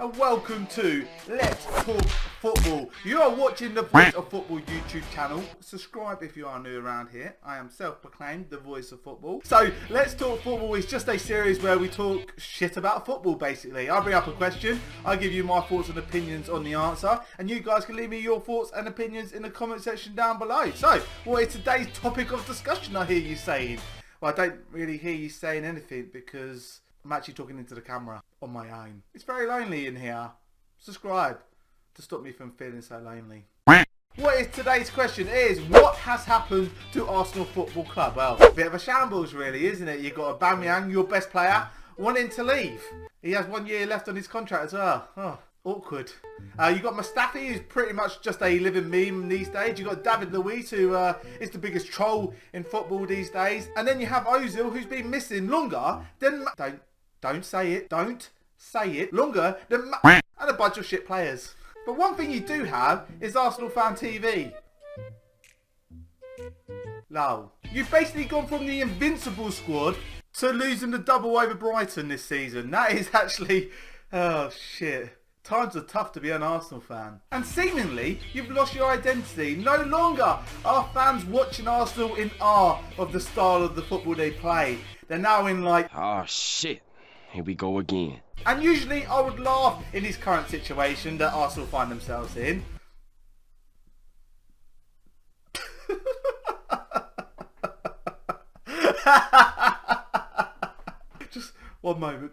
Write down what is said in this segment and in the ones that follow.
and welcome to Let's Talk Football. You are watching the Voice of Football YouTube channel. Subscribe if you are new around here. I am self-proclaimed the Voice of Football. So, Let's Talk Football is just a series where we talk shit about football, basically. I bring up a question, I give you my thoughts and opinions on the answer, and you guys can leave me your thoughts and opinions in the comment section down below. So, what is today's topic of discussion, I hear you saying? Well, I don't really hear you saying anything because I'm actually talking into the camera on my own. It's very lonely in here. Subscribe to stop me from feeling so lonely. What is today's question is, what has happened to Arsenal Football Club? Well, a bit of a shambles really, isn't it? You've got Aubameyang, your best player, wanting to leave. He has 1 year left on his contract as well. Oh, awkward. You've got Mustafi, who's pretty much just a living meme these days. You've got David Luiz, who is the biggest troll in football these days. And then you have Ozil, who's been missing longer than... Don't say it. Don't say it. Longer than... And a bunch of shit players. But one thing you do have is Arsenal Fan TV. Lol. You've basically gone from the invincible squad to losing the double over Brighton this season. That is actually... Oh, shit. Times are tough to be an Arsenal fan. And seemingly, you've lost your identity. No longer are fans watching Arsenal in awe of the style of the football they play. They're now in like... Oh, shit. Here we go again. And usually I would laugh in this current situation that Arsenal find themselves in. Just one moment.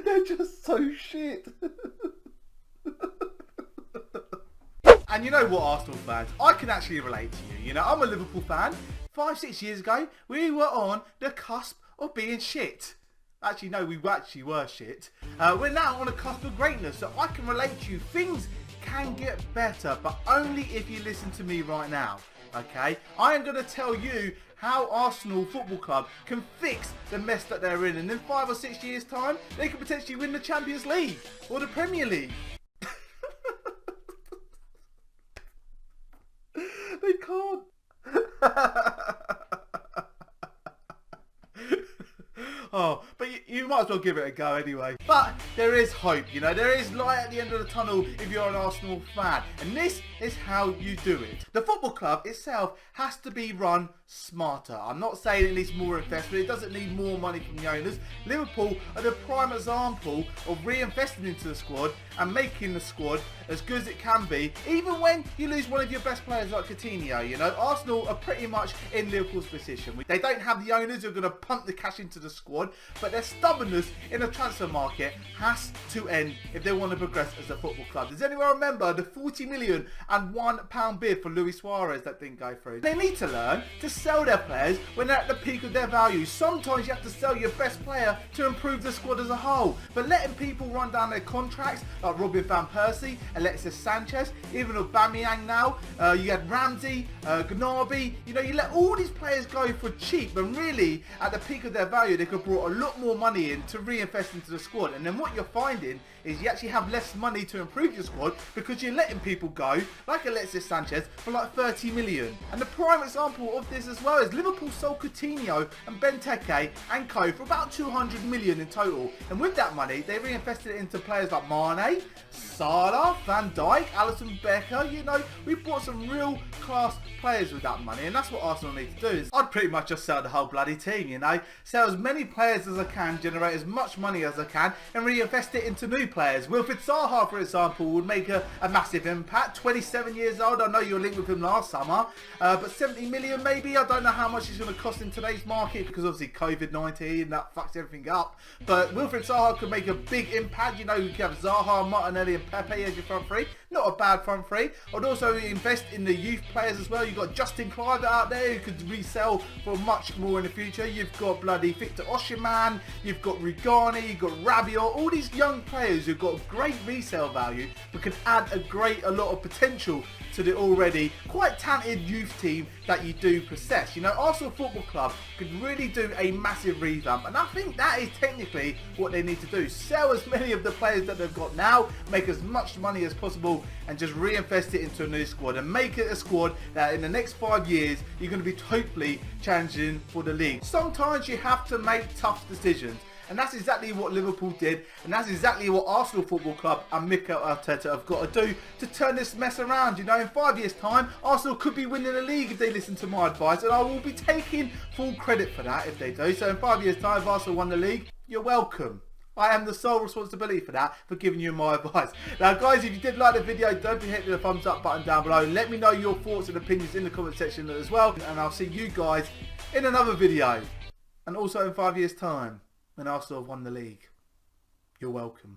They're just so shit. And you know what, Arsenal fans? I can actually relate to you. You know, I'm a Liverpool fan. 5-6 years ago, we were on the cusp of being shit. Actually, no, we actually were shit. We're now on the cusp of greatness, so I can relate to you. Things can get better, but only if you listen to me right now. Okay? I am going to tell you how Arsenal Football Club can fix the mess that they're in. And in 5 or 6 years' time, they could potentially win the Champions League or the Premier League. They can't. Oh, but you might as well give it a go anyway. But there is hope, you know, there is light at the end of the tunnel if you're an Arsenal fan. And this is how you do it. The football club itself has to be run smarter. I'm not saying it needs more investment, it doesn't need more money from the owners. Liverpool are the prime example of reinvesting into the squad and making the squad as good as it can be, even when you lose one of your best players like Coutinho. You know, Arsenal are pretty much in Liverpool's position. They don't have the owners who are going to pump the cash into the squad, but their stubbornness in the transfer market has to end if they want to progress as a football club. Does anyone remember the £40 million and £1 bid for Luis Suarez that didn't go through? They need to learn to sell their players when they're at the peak of their value. Sometimes you have to sell your best player to improve the squad as a whole, but letting people run down their contracts like Robin van Persie, Alexis Sanchez, even Aubameyang now, you had Ramsey, Gnabry, you know, you let all these players go for cheap, and really at the peak of their value they could have brought a lot more money in to reinvest into the squad. And then what you're finding is you actually have less money to improve your squad because you're letting people go like Alexis Sanchez for like 30 million. And the prime example of this as well is Liverpool sold Coutinho and Benteke and co for about 200 million in total, and with that money they reinvested it into players like Mane, Salah, Van Dijk, Alisson Becker. You know, we bought some real class players with that money, and that's what Arsenal need to do. Is I'd pretty much just sell the whole bloody team, you know, sell as many players as I can, generate as much money as I can, and reinvest it into new players. Wilfried Zaha, for example, would make a massive impact. 27 years old, I know you were linked with him last summer, but 70 million maybe. I don't know how much it's going to cost in today's market because obviously COVID-19, that fucks everything up. But Wilfried Zaha could make a big impact. You know, you can have Zaha, Martinelli and Pepe as your front three. Not a bad front three. I'd also invest in the youth players as well. You've got Justin Kluivert out there who could resell for much more in the future. You've got bloody Victor Osimhen, you've got Rigani, you've got Rabiot, all these young players who've got great resale value but can add a lot of potential to the already quite talented youth team that you do possess. You know, Arsenal Football Club could really do a massive revamp, and I think that is technically what they need to do. Sell as many of the players that they've got now, make as much money as possible, and just reinvest it into a new squad and make it a squad that in the next 5 years you're going to be totally challenging for the league. Sometimes you have to make tough decisions. And that's exactly what Liverpool did, and that's exactly what Arsenal Football Club and Mikel Arteta have got to do to turn this mess around. You know, in 5 years' time, Arsenal could be winning the league if they listen to my advice, and I will be taking full credit for that if they do. So in 5 years' time, if Arsenal won the league, you're welcome. I am the sole responsibility for that, for giving you my advice. Now guys, if you did like the video, don't forget to hit the thumbs up button down below. Let me know your thoughts and opinions in the comment section as well. And I'll see you guys in another video. And also in 5 years' time, when Arsenal have won the league. You're welcome.